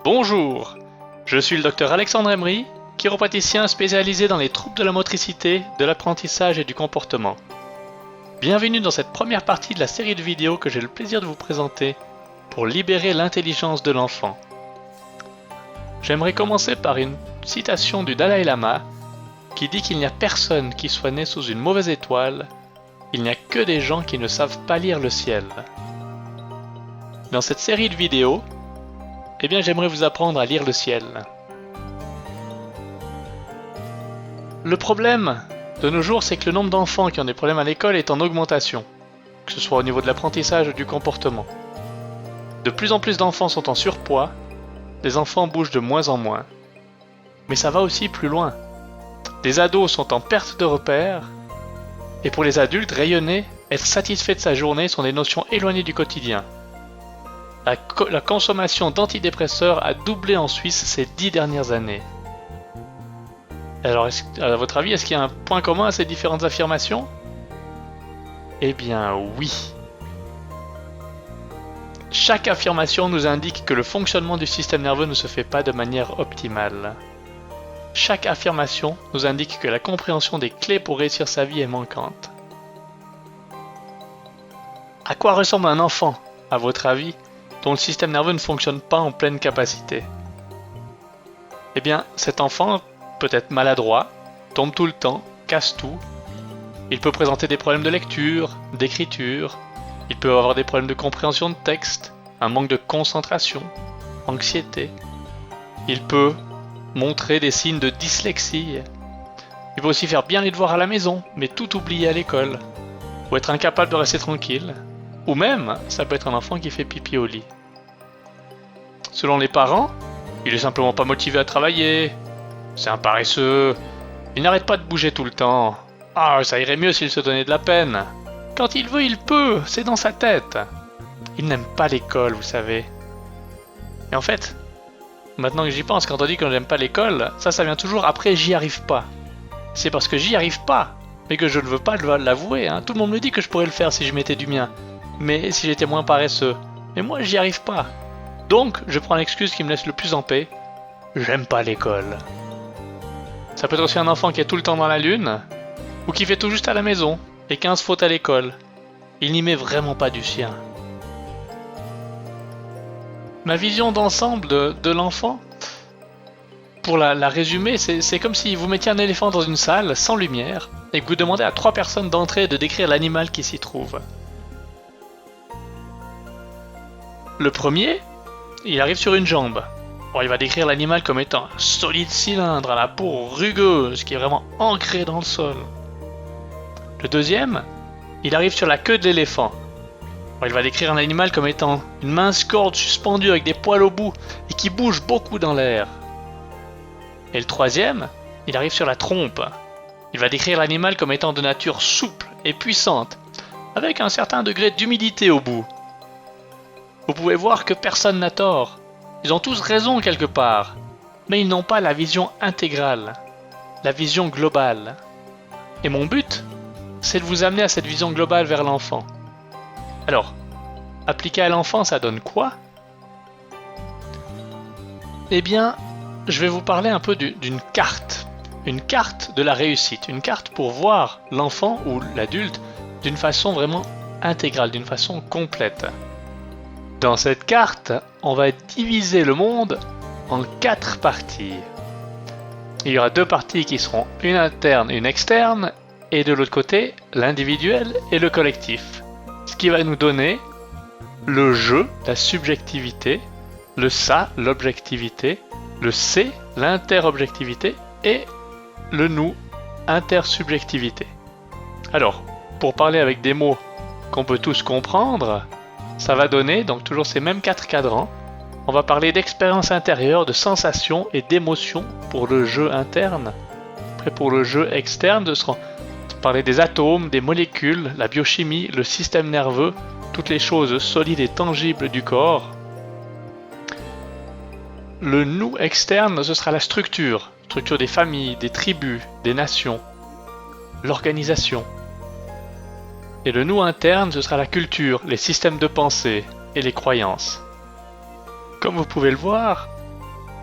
Bonjour, je suis le docteur Alexandre Emery, chiropraticien spécialisé dans les troubles de la motricité, de l'apprentissage et du comportement. Bienvenue dans cette première partie de la série de vidéos que j'ai le plaisir de vous présenter pour libérer l'intelligence de l'enfant. J'aimerais commencer par une citation du Dalai Lama qui dit qu'il n'y a personne qui soit né sous une mauvaise étoile, il n'y a que des gens qui ne savent pas lire le ciel. Dans cette série de vidéos, j'aimerais vous apprendre à lire le ciel. Le problème de nos jours, c'est que le nombre d'enfants qui ont des problèmes à l'école est en augmentation, que ce soit au niveau de l'apprentissage ou du comportement. De plus en plus d'enfants sont en surpoids, les enfants bougent de moins en moins. Mais ça va aussi plus loin. Les ados sont en perte de repères, et pour les adultes, rayonner, être satisfait de sa journée sont des notions éloignées du quotidien. La consommation d'antidépresseurs a doublé en Suisse ces 10 dernières années. Alors, à votre avis, est-ce qu'il y a un point commun à ces différentes affirmations? Eh bien, oui. Chaque affirmation nous indique que le fonctionnement du système nerveux ne se fait pas de manière optimale. Chaque affirmation nous indique que la compréhension des clés pour réussir sa vie est manquante. À quoi ressemble un enfant, à votre avis, dont le système nerveux ne fonctionne pas en pleine capacité? Eh bien, cet enfant peut être maladroit, tombe tout le temps, casse tout. Il peut présenter des problèmes de lecture, d'écriture. Il peut avoir des problèmes de compréhension de texte, un manque de concentration, anxiété. Il peut montrer des signes de dyslexie. Il peut aussi faire bien les devoirs à la maison, mais tout oublier à l'école. Ou être incapable de rester tranquille. Ou même, ça peut être un enfant qui fait pipi au lit. Selon les parents, il est simplement pas motivé à travailler. C'est un paresseux. Il n'arrête pas de bouger tout le temps. Ah, ça irait mieux s'il se donnait de la peine. Quand il veut, il peut. C'est dans sa tête. Il n'aime pas l'école, vous savez. Et en fait, maintenant que j'y pense, quand on dit qu'on n'aime pas l'école, ça vient toujours après j'y arrive pas. C'est parce que j'y arrive pas, mais que je ne veux pas l'avouer. Tout le monde me dit que je pourrais le faire si je mettais du mien. Mais si j'étais moins paresseux. Mais moi, j'y arrive pas. Donc, je prends l'excuse qui me laisse le plus en paix. J'aime pas l'école. Ça peut être aussi un enfant qui est tout le temps dans la lune, ou qui fait tout juste à la maison, et 15 fautes à l'école. Il n'y met vraiment pas du sien. Ma vision d'ensemble de l'enfant, pour la résumer, c'est comme si vous mettiez un éléphant dans une salle, sans lumière, et que vous demandez à 3 personnes d'entrer et de décrire l'animal qui s'y trouve. Le premier, il arrive sur une jambe. Bon, il va décrire l'animal comme étant un solide cylindre à la peau rugueuse qui est vraiment ancrée dans le sol. Le deuxième, il arrive sur la queue de l'éléphant. Bon, il va décrire un animal comme étant une mince corde suspendue avec des poils au bout et qui bouge beaucoup dans l'air. Et le troisième, il arrive sur la trompe. Il va décrire l'animal comme étant de nature souple et puissante, avec un certain degré d'humidité au bout. Vous pouvez voir que personne n'a tort. Ils ont tous raison quelque part, mais ils n'ont pas la vision intégrale, la vision globale. Et mon but, c'est de vous amener à cette vision globale vers l'enfant. Alors, appliquer à l'enfant, ça donne quoi? Eh bien, je vais vous parler un peu d'une carte. Une carte de la réussite, une carte pour voir l'enfant ou l'adulte d'une façon vraiment intégrale, d'une façon complète. Dans cette carte, on va diviser le monde en 4 parties. Il y aura 2 parties qui seront une interne et une externe, et de l'autre côté, l'individuel et le collectif. Ce qui va nous donner le je, la subjectivité, le ça, l'objectivité, le c'est, l'interobjectivité, et le nous, intersubjectivité. Alors, pour parler avec des mots qu'on peut tous comprendre, ça va donner donc toujours ces mêmes 4 cadrans. On va parler d'expérience intérieure, de sensations et d'émotions pour le jeu interne. Après pour le jeu externe, ce sera parler des atomes, des molécules, la biochimie, le système nerveux, toutes les choses solides et tangibles du corps. Le nous externe, ce sera la structure des familles, des tribus, des nations, l'organisation. Et le nous interne, ce sera la culture, les systèmes de pensée et les croyances. Comme vous pouvez le voir,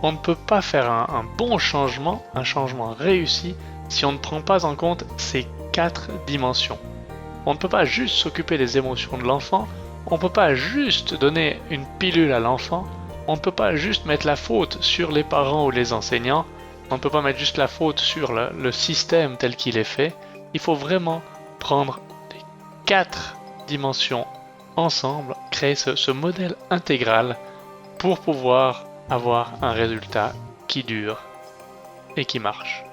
on ne peut pas faire un bon changement, un changement réussi, si on ne prend pas en compte ces 4 dimensions. On ne peut pas juste s'occuper des émotions de l'enfant, on ne peut pas juste donner une pilule à l'enfant, on ne peut pas juste mettre la faute sur les parents ou les enseignants, on ne peut pas mettre juste la faute sur le système tel qu'il est fait. Il faut vraiment prendre les 4 dimensions ensemble, créer ce modèle intégral pour pouvoir avoir un résultat qui dure et qui marche.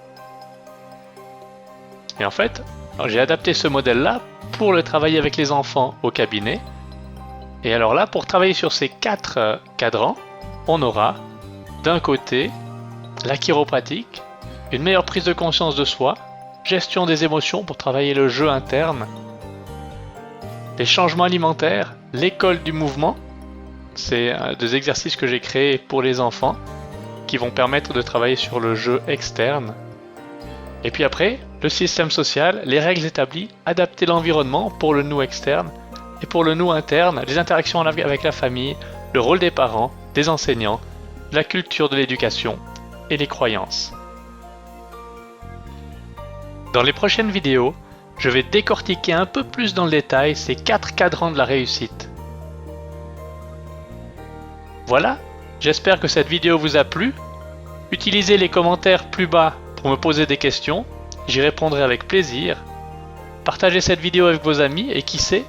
Et en fait, j'ai adapté ce modèle-là pour le travailler avec les enfants au cabinet. Et alors là, pour travailler sur ces 4 cadrans, on aura d'un côté la chiropratique, une meilleure prise de conscience de soi, gestion des émotions pour travailler le jeu interne, les changements alimentaires, l'école du mouvement, c'est des exercices que j'ai créés pour les enfants qui vont permettre de travailler sur le jeu externe. Et puis après, le système social, les règles établies, adapter l'environnement pour le nous externe et pour le nous interne, les interactions avec la famille, le rôle des parents, des enseignants, la culture de l'éducation et les croyances. Dans les prochaines vidéos, je vais décortiquer un peu plus dans le détail ces 4 cadrans de la réussite. Voilà, j'espère que cette vidéo vous a plu. Utilisez les commentaires plus bas pour me poser des questions, j'y répondrai avec plaisir. Partagez cette vidéo avec vos amis et qui sait,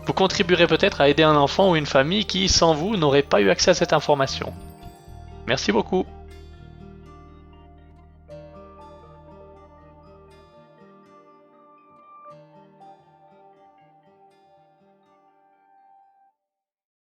vous contribuerez peut-être à aider un enfant ou une famille qui, sans vous, n'aurait pas eu accès à cette information. Merci beaucoup.